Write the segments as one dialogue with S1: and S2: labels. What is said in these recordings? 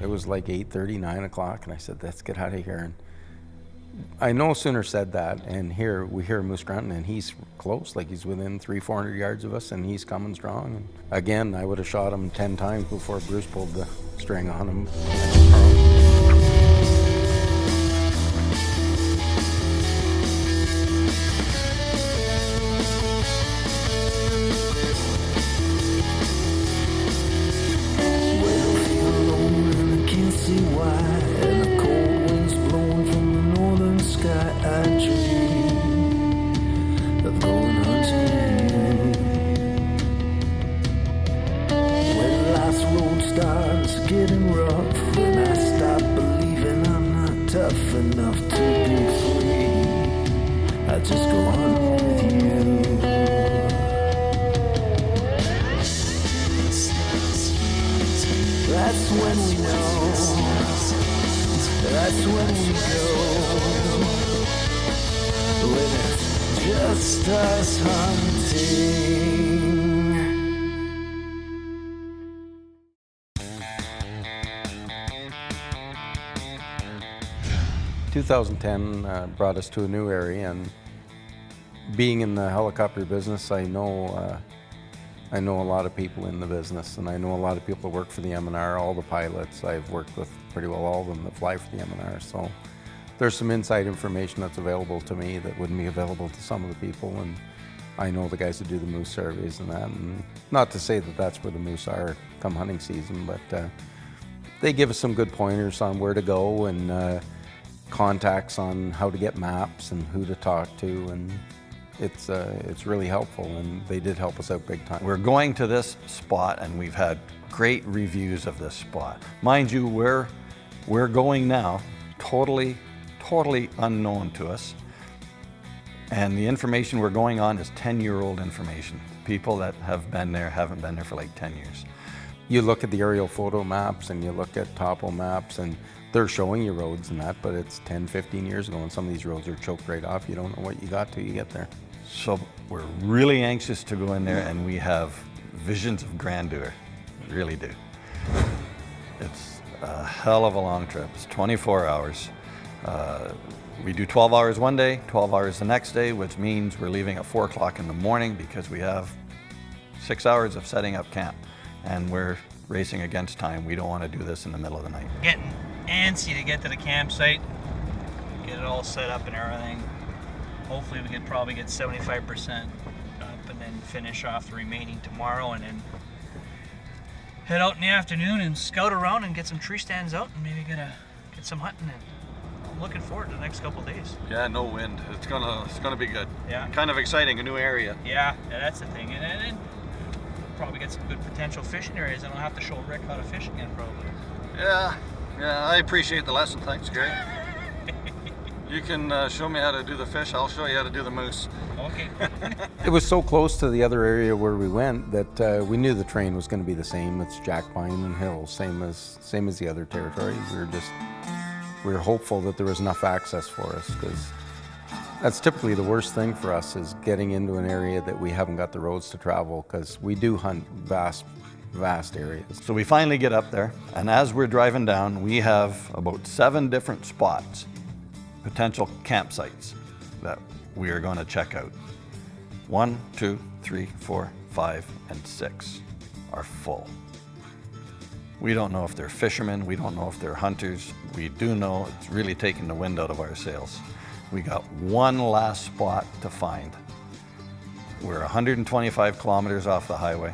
S1: It was like 8:30, 9 o'clock, and I said, let's get out of here. And I no sooner said that, and we hear Moose grunting, and he's close, like he's within 300-400 yards of us, and he's coming strong. And again, I would have shot him 10 times before Bruce pulled the string on him.
S2: That's when we go, when it's just us hunting.
S1: 2010 brought us to a new area, and being in the helicopter business, I know a lot of people in the business, and I know a lot of people that work for the M&R, all the pilots. I've worked with pretty well all of them that fly for the M&R, so there's some inside information that's available to me that wouldn't be available to some of the people, and I know the guys that do the moose surveys and that, and not to say that that's where the moose are come hunting season, but they give us some good pointers on where to go and contacts on how to get maps and who to talk to, and it's really helpful, and they did help us out big time.
S3: We're going to this spot, and we've had great reviews of this spot. Mind you, where we're going now, totally unknown to us, and the information we're going on is 10-year-old information. People that have been there haven't been there for like 10 years.
S1: You look at the aerial photo maps and you look at topo maps, and they're showing you roads and that, but it's 10, 15 years ago, and some of these roads are choked right off. You don't know what you got till you get there.
S3: So we're really anxious to go in there, and we have visions of grandeur. We really do. It's a hell of a long trip. It's 24 hours. We do 12 hours one day, 12 hours the next day, which means we're leaving at 4 o'clock in the morning because we have 6 hours of setting up camp, and we're racing against time. We don't want to do this in the middle of the night.
S4: Getting antsy to get to the campsite, get it all set up and everything. Hopefully we could probably get 75% up and then finish off the remaining tomorrow, and then head out in the afternoon and scout around and get some tree stands out and maybe get some hunting in. I'm looking forward to the next couple of days.
S5: Yeah, no wind. It's gonna be good.
S4: Yeah.
S5: Kind of exciting, a new area.
S4: Yeah, that's the thing. And then probably get some good potential fishing areas, and I'll have to show Rick how to fish again probably.
S5: Yeah, I appreciate the lesson. Thanks, Gary. You can show me how to do the fish, I'll show you how to do the moose.
S4: Okay.
S1: It was so close to the other area where we went that we knew the terrain was going to be the same. It's Jack Pine and hills, same as the other territory. We were hopeful that there was enough access for us, because that's typically the worst thing for us, is getting into an area that we haven't got the roads to travel, because we do hunt vast areas.
S3: So we finally get up there, and as we're driving down, we have about 7 different spots, potential campsites that we are going to check out. 1, 2, 3, 4, 5, and 6 are full. We don't know if they're fishermen, we don't know if they're hunters. We do know it's really taking the wind out of our sails. We got one last spot to find. We're 125 kilometers off the highway.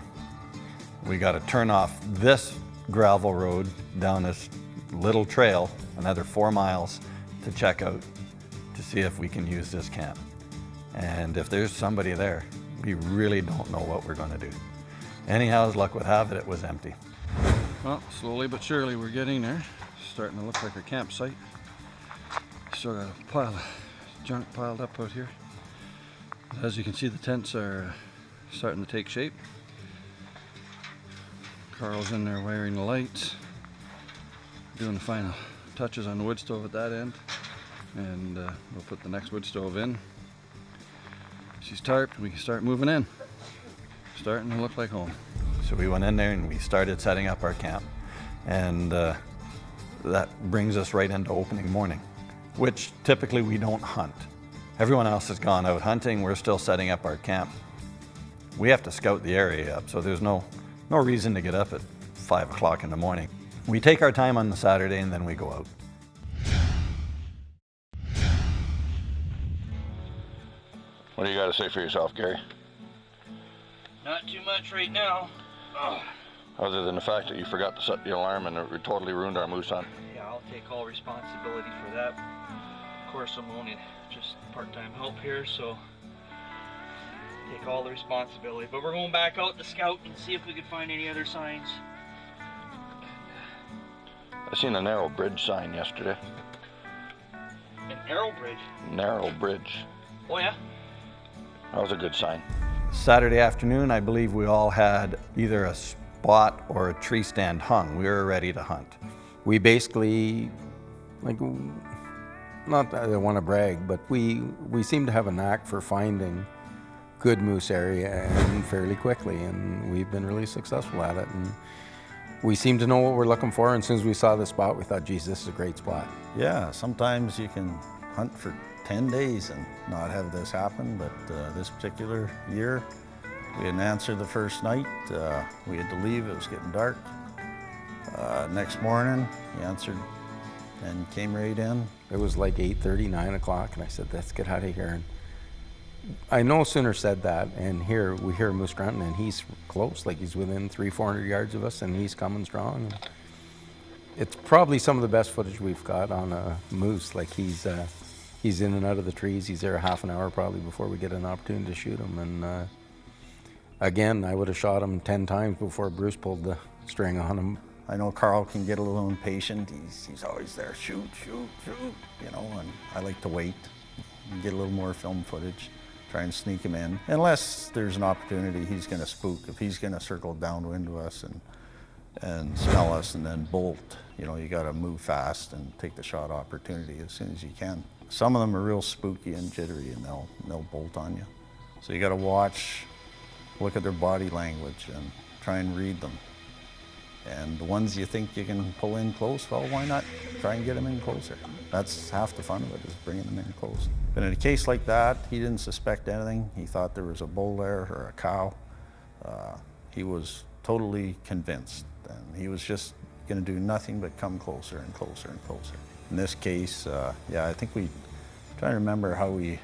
S3: We got to turn off this gravel road down this little trail, another 4 miles, to check out to see if we can use this camp. And if there's somebody there, we really don't know what we're going to do. Anyhow, as luck would have it, it was empty.
S5: Well, slowly but surely we're getting there. Starting to look like a campsite. Still got a pile of junk piled up out here. As you can see, the tents are starting to take shape. Carl's in there wiring the lights, doing the final touches on the wood stove at that end, and we'll put the next wood stove in. She's tarped, we can start moving in. Starting to look like home.
S3: So we went in there and we started setting up our camp, and that brings us right into opening morning, which typically we don't hunt. Everyone else has gone out hunting, we're still setting up our camp. We have to scout the area up, so there's no reason to get up at 5 o'clock in the morning. We take our time on the Saturday and then we go out.
S6: What do you got to say for yourself, Gary?
S4: Not too much right now.
S6: Other than the fact that you forgot to set the alarm and it totally ruined our moose hunt.
S4: Yeah, I'll take all responsibility for that. Of course, I'm only just part-time help here, so take all the responsibility. But we're going back out to scout and see if we can find any other signs.
S6: I seen a narrow bridge sign yesterday.
S4: An arrow bridge.
S6: Narrow bridge.
S4: Oh yeah?
S6: That was a good sign.
S3: Saturday afternoon, I believe we all had either a spot or a tree stand hung. We were ready to hunt.
S1: We basically, like, not that I want to brag, but we seem to have a knack for finding good moose area and fairly quickly, and we've been really successful at it. And we seem to know what we're looking for, and as soon as we saw the spot, we thought, geez, this is a great spot.
S7: Yeah, sometimes you can hunt for 10 days and not have this happen, but this particular year, we didn't answer the first night. We had to leave, it was getting dark. Next morning, he answered and came right in.
S1: It was like 8:30, 9 o'clock, and I said, let's get out of here. And I no sooner said that, and here we hear moose grunting, and he's close, like he's within 300-400 yards of us, and he's coming strong. And it's probably some of the best footage we've got on a moose. Like he's in and out of the trees. He's there a half an hour probably before we get an opportunity to shoot him. And again, I would have shot him 10 times before Bruce pulled the string on him.
S7: I know Carl can get a little impatient. He's always there, shoot, you know, and I like to wait and get a little more film footage, try and sneak him in. Unless there's an opportunity, he's gonna spook. If he's gonna circle downwind to us and smell us and then bolt, you know, you gotta move fast and take the shot opportunity as soon as you can. Some of them are real spooky and jittery and they'll bolt on you. So you gotta watch, look at their body language and try and read them. And the ones you think you can pull in close, well, why not try and get them in closer? That's half the fun of it, is bringing them in close. But in a case like that, he didn't suspect anything. He thought there was a bull there or a cow. He was totally convinced, and he was just gonna do nothing but come closer and closer and closer. In this case, yeah, I think we try to remember how we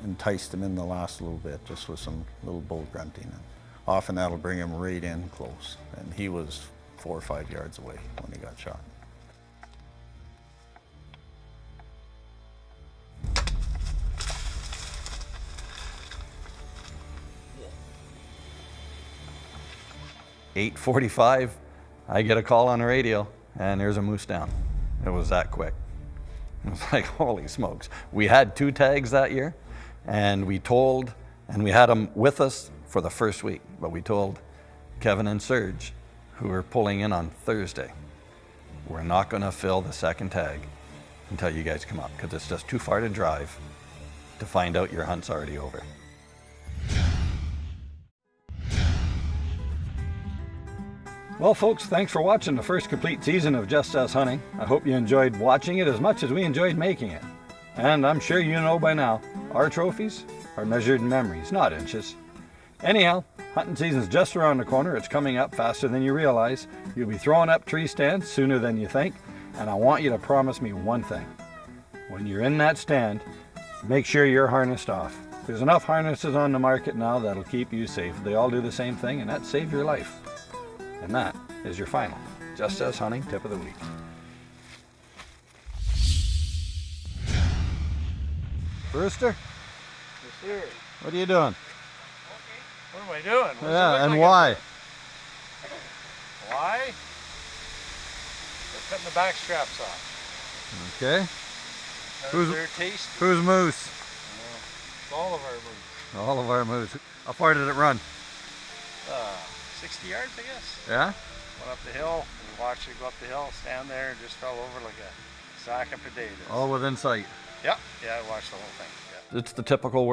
S7: enticed him in the last little bit, just with some little bull grunting. And often that'll bring him right in close. And he was 4 or 5 yards away when he got shot.
S3: "8:45, I get a call on the radio, and there's a moose down." It was that quick. It was like, holy smokes. We had 2 tags that year, and we had them with us for the first week, but we told Kevin and Serge, who were pulling in on Thursday, we're not gonna fill the second tag until you guys come up, because it's just too far to drive to find out your hunt's already over.
S5: Well, folks, thanks for watching the first complete season of Just Us Hunting. I hope you enjoyed watching it as much as we enjoyed making it. And I'm sure you know by now, our trophies are measured in memories, not inches. Anyhow, hunting season's just around the corner. It's coming up faster than you realize. You'll be throwing up tree stands sooner than you think. And I want you to promise me one thing. When you're in that stand, make sure you're harnessed off. There's enough harnesses on the market now that'll keep you safe. They all do the same thing, and that saves your life. And that is your final Just Us Hunting tip of the week. Brewster,
S4: Yes, sir.
S5: what are you doing?
S8: What am I doing? What does it
S5: Yeah,
S8: look
S5: and
S8: like
S5: why?
S8: Why? They're cutting the back straps off.
S5: Okay.
S8: How's
S5: Who's-
S8: their taste?
S5: Who's moose?
S8: It's all of our moves.
S5: All of our moose. How far did it run?
S8: 60 yards, I guess.
S5: Yeah?
S8: Went up the hill. We watched it go up the hill, stand there, and just fell over like a sack of potatoes.
S5: All within sight.
S8: Yeah, I watched the whole thing. Yeah.
S3: It's the typical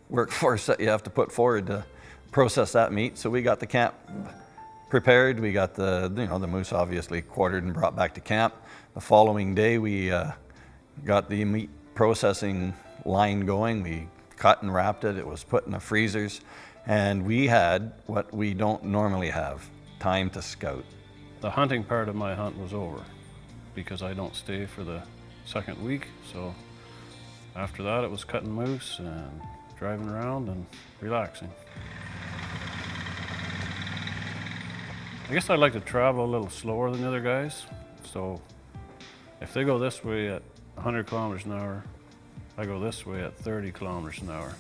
S3: workforce that you have to put forward to process that meat. So we got the camp prepared. We got the moose obviously quartered and brought back to camp. The following day, we got the meat processing line going. We cut and wrapped it. It was put in the freezers, and we had what we don't normally have: time to scout.
S9: The hunting part of my hunt was over because I don't stay for the second week. So after that, it was cutting moose and driving around and relaxing. I guess I like to travel a little slower than the other guys. So if they go this way at 100 kilometers an hour, I go this way at 30 kilometers an hour.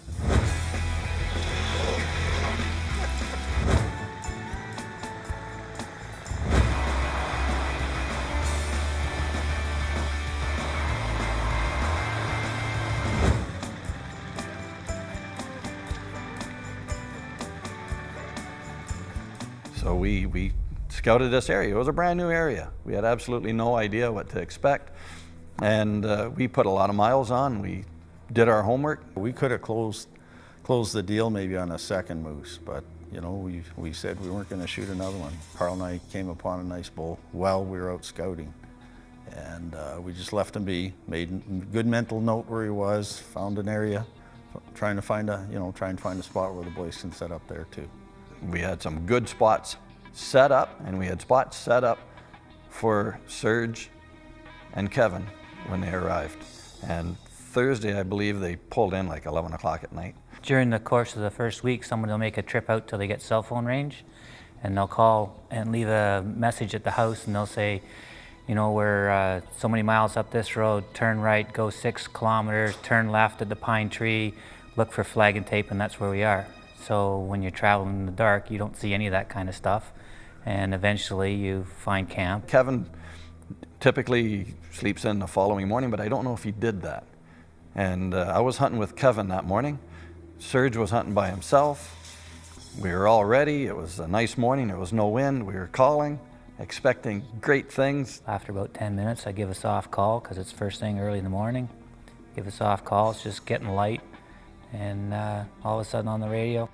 S3: So we scouted this area. It was a brand new area. We had absolutely no idea what to expect. And we put a lot of miles on. We did our homework.
S7: We could have closed the deal maybe on a second moose, but we said we weren't going to shoot another one. Carl and I came upon a nice bull while we were out scouting. And we just left him be, made a good mental note where he was, found an area, trying to find a spot where the boys can set up there too.
S3: We had some good spots set up, and we had spots set up for Serge and Kevin when they arrived. And Thursday, I believe, they pulled in like 11 o'clock at night.
S10: During the course of the first week, someone will make a trip out till they get cell phone range, and they'll call and leave a message at the house, and they'll say, we're so many miles up this road, turn right, go 6 kilometers, turn left at the pine tree, look for flag and tape, and that's where we are. So when you're traveling in the dark, you don't see any of that kind of stuff, and eventually you find camp.
S3: Kevin typically sleeps in the following morning, but I don't know if he did that. And I was hunting with Kevin that morning. Serge was hunting by himself. We were all ready. It was a nice morning. There was no wind. We were calling, expecting great things.
S10: After about 10 minutes, I give a soft call because it's first thing early in the morning. Give a soft call. It's just getting light. And all of a sudden on the radio,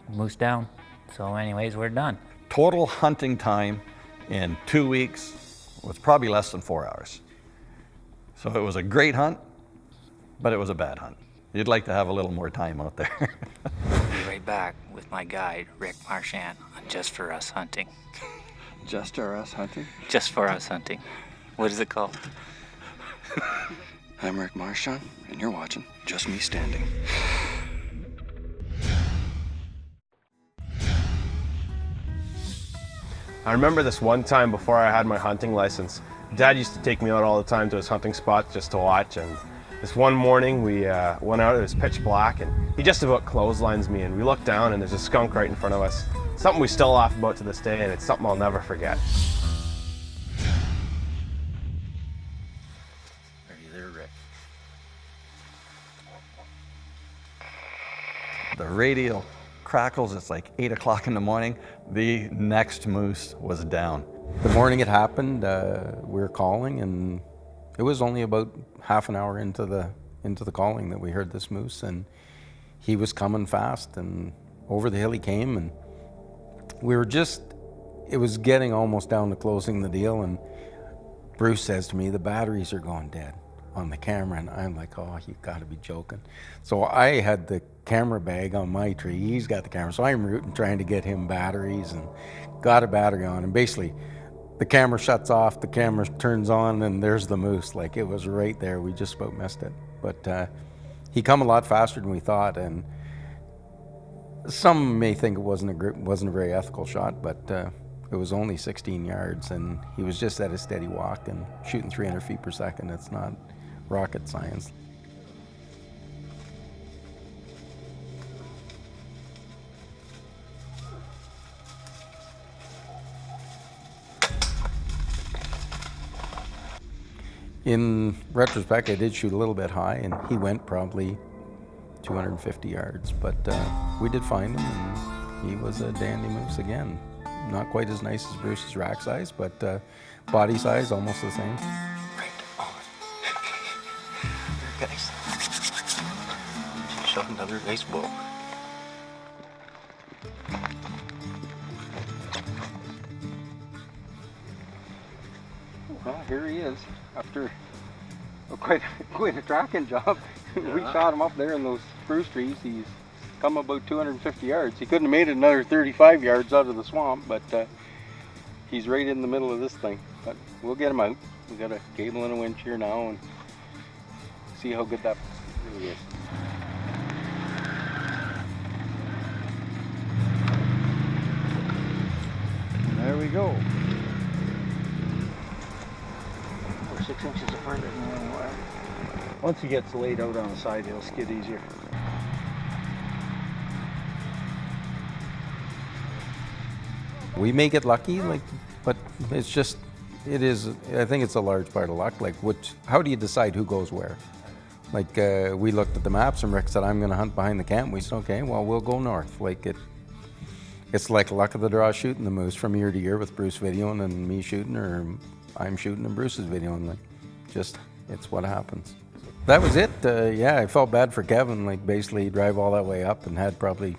S10: moose down. So anyways, we're done.
S3: Total hunting time in 2 weeks was probably less than 4 hours. So it was a great hunt, but it was a bad hunt. You'd like to have a little more time out there.
S10: I'll be right back with my guide, Rick Marchand, on Just For Us Hunting.
S5: Just for us hunting?
S10: Just For Us Hunting. What is it called?
S11: I'm Rick Marchand, and you're watching Just Me Standing.
S12: I remember this one time before I had my hunting license. Dad used to take me out all the time to his hunting spot just to watch, and this one morning we went out, it was pitch black, and he just about clotheslines me, and we looked down and there's a skunk right in front of us. Something we still laugh about to this day, and it's something I'll never forget.
S11: Are you there, Rick?
S3: The radio crackles. It's like 8 o'clock in the morning. The next moose was down.
S1: The morning it happened, we were calling, and it was only about half an hour into the calling that we heard this moose, and he was coming fast, and over the hill he came, and it was getting almost down to closing the deal, and Bruce says to me, the batteries are going dead on the camera, and I'm like, oh, you gotta be joking. So I had the camera bag on my tree, he's got the camera, so I'm rooting, trying to get him batteries, and got a battery on, and basically the camera shuts off, the camera turns on, and there's the moose. Like, it was right there. We just about missed it. But he come a lot faster than we thought, and some may think it wasn't a very ethical shot, but it was only 16 yards, and he was just at a steady walk and shooting 300 feet per second. It's not rocket science. In retrospect, I did shoot a little bit high, and he went probably 250 yards, but we did find him, and he was a dandy moose again. Not quite as nice as Bruce's rack size, but body size almost the same.
S11: Right on. There, guys. Shot another nice bull.
S13: Well, here he is after quite a tracking job. We shot him up there in those spruce trees. He's come about 250 yards. He couldn't have made it another 35 yards out of the swamp, but he's right in the middle of this thing. But we'll get him out. We got a cable and a winch here now, and see how good that really is.
S5: There we go.
S13: We're 6 inches further than we were. Once he gets laid out on the side, he'll skid easier.
S1: We may get lucky, but it's just, it is, I think it's a large part of luck. How do you decide who goes where? We looked at the maps and Rick said, I'm gonna hunt behind the camp. We said, okay, well, we'll go north. It's like luck of the draw shooting the moose from year to year with Bruce videoing and me shooting, or I'm shooting and Bruce is videoing. It's what happens. That was it. Yeah, I felt bad for Kevin. Basically drive all that way up and had probably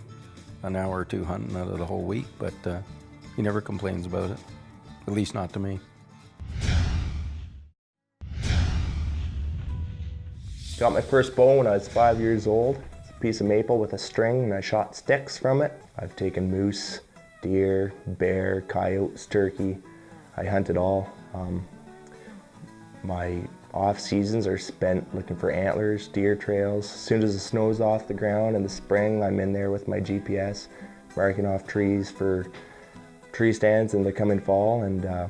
S1: an hour or two hunting out of the whole week, but he never complains about it, at least not to me.
S12: Got my first bow when I was 5 years old. It's a piece of maple with a string, and I shot sticks from it. I've taken moose, deer, bear, coyotes, turkey. I hunt it all. My off seasons are spent looking for antlers, deer trails. As soon as the snow's off the ground in the spring, I'm in there with my GPS, marking off trees for tree stands in the coming fall. And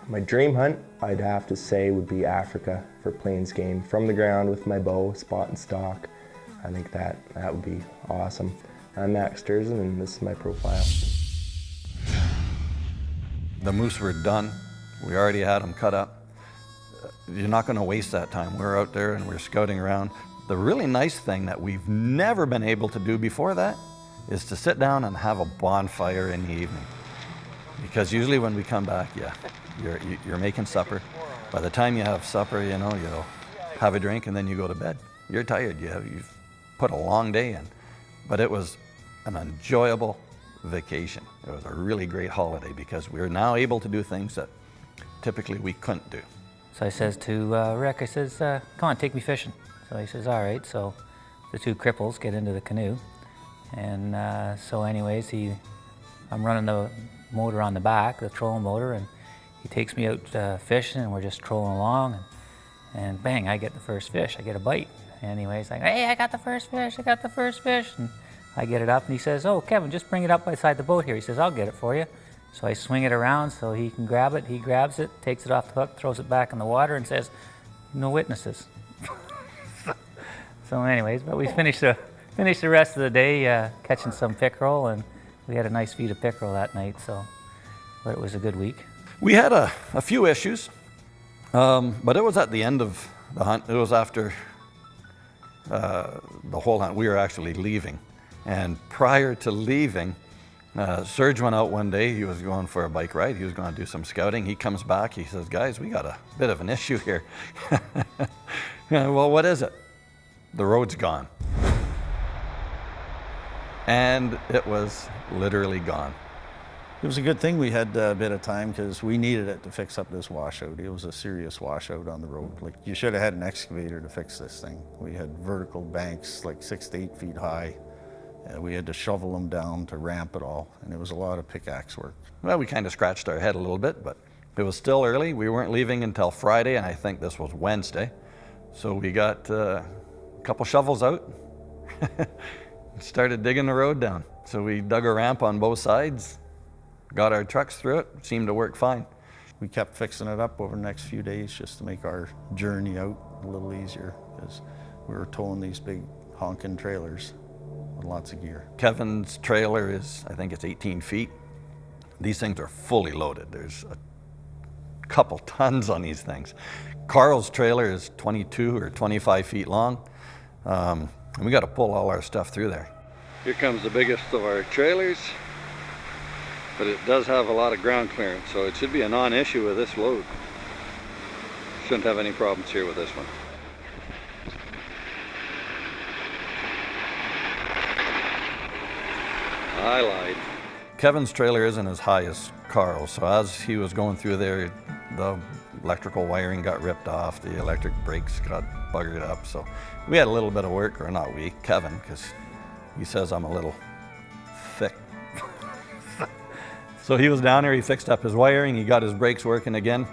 S12: my dream hunt, I'd have to say, would be Africa for plains game. From the ground with my bow, spot and stock. I think that would be awesome. I'm Max Sturzen, and this is my profile.
S3: The moose were done. We already had them cut up. You're not going to waste that time. We're out there and we're scouting around. The really nice thing that we've never been able to do before that is to sit down and have a bonfire in the evening. Because usually when we come back, you're making supper. By the time you have supper, you'll have a drink and then you go to bed. You're tired. You've put a long day in. But it was an enjoyable vacation. It was a really great holiday because we're now able to do things that typically we couldn't do.
S10: So I says to Rick, I says, come on, take me fishing. So he says, all right. So the two cripples get into the canoe. And so anyways, I'm running the motor on the back, the trolling motor, and he takes me out fishing, and we're just trolling along. And bang, I get the first fish. I get a bite. Anyways, hey, I got the first fish. I got the first fish. And I get it up, and he says, oh, Kevin, just bring it up beside the boat here. He says, I'll get it for you. So I swing it around so he can grab it. He grabs it, takes it off the hook, throws it back in the water, and says, no witnesses. So anyways, but we finished the rest of the day catching some pickerel, and we had a nice feed of pickerel that night, but it was a good week.
S3: We had a few issues, but it was at the end of the hunt. It was after the whole hunt. We were actually leaving. And prior to leaving, Serge went out one day. He was going for a bike ride. He was going to do some scouting. He comes back. He says, guys, we got a bit of an issue here. Well, what is it? The road's gone. And it was literally gone.
S7: It was a good thing we had a bit of time because we needed it to fix up this washout. It was a serious washout on the road. You should have had an excavator to fix this thing. We had vertical banks 6 to 8 feet high. We had to shovel them down to ramp it all, and it was a lot of pickaxe work.
S3: Well, we kind of scratched our head a little bit, but it was still early. We weren't leaving until Friday, and I think this was Wednesday. So we got a couple shovels out, started digging the road down. So we dug a ramp on both sides, got our trucks through it, seemed to work fine.
S7: We kept fixing it up over the next few days just to make our journey out a little easier, because we were towing these big honking trailers with lots of gear.
S3: Kevin's trailer is, I think it's 18 feet. These things are fully loaded. There's a couple tons on these things. Carl's trailer is 22 or 25 feet long, and we got to pull all our stuff through there.
S5: Here comes the biggest of our trailers, but it does have a lot of ground clearance, so it should be a non-issue with this load. Shouldn't have any problems here with this one. I lied.
S3: Kevin's trailer isn't as high as Carl's, so as he was going through there, the electrical wiring got ripped off, the electric brakes got buggered up. So we had a little bit of work, or not we, Kevin, because he says I'm a little thick. So he was down there, he fixed up his wiring, he got his brakes working again,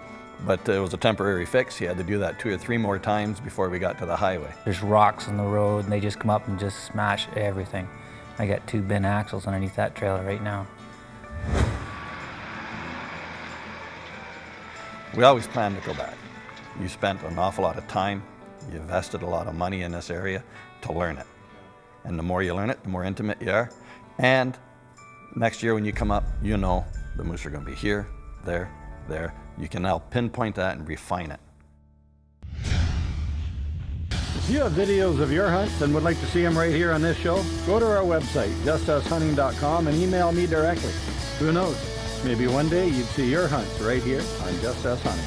S3: but it was a temporary fix. He had to do that 2 or 3 more times before we got to the highway.
S10: There's rocks on the road and they just come up and just smash everything. I got 2 bin axles underneath that trailer right now.
S3: We always plan to go back. You spent an awful lot of time, you invested a lot of money in this area to learn it. And the more you learn it, the more intimate you are. And next year when you come up, you know the moose are going to be here, there, there. You can now pinpoint that and refine it.
S5: If you have videos of your hunts and would like to see them right here on this show, go to our website, justushunting.com, and email me directly. Who knows? Maybe one day you'd see your hunts right here on Just Us Hunting.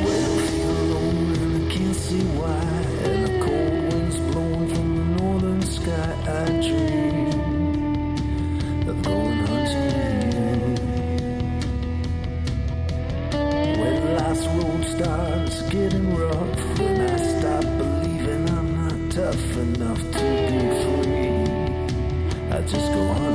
S2: When I feel alone and I can't see why, and the cold wind's blowing from the northern sky, I dream of going hunting. When life's road starts getting rough, when I stop believing I'm not tough enough to be free, I just go hunting.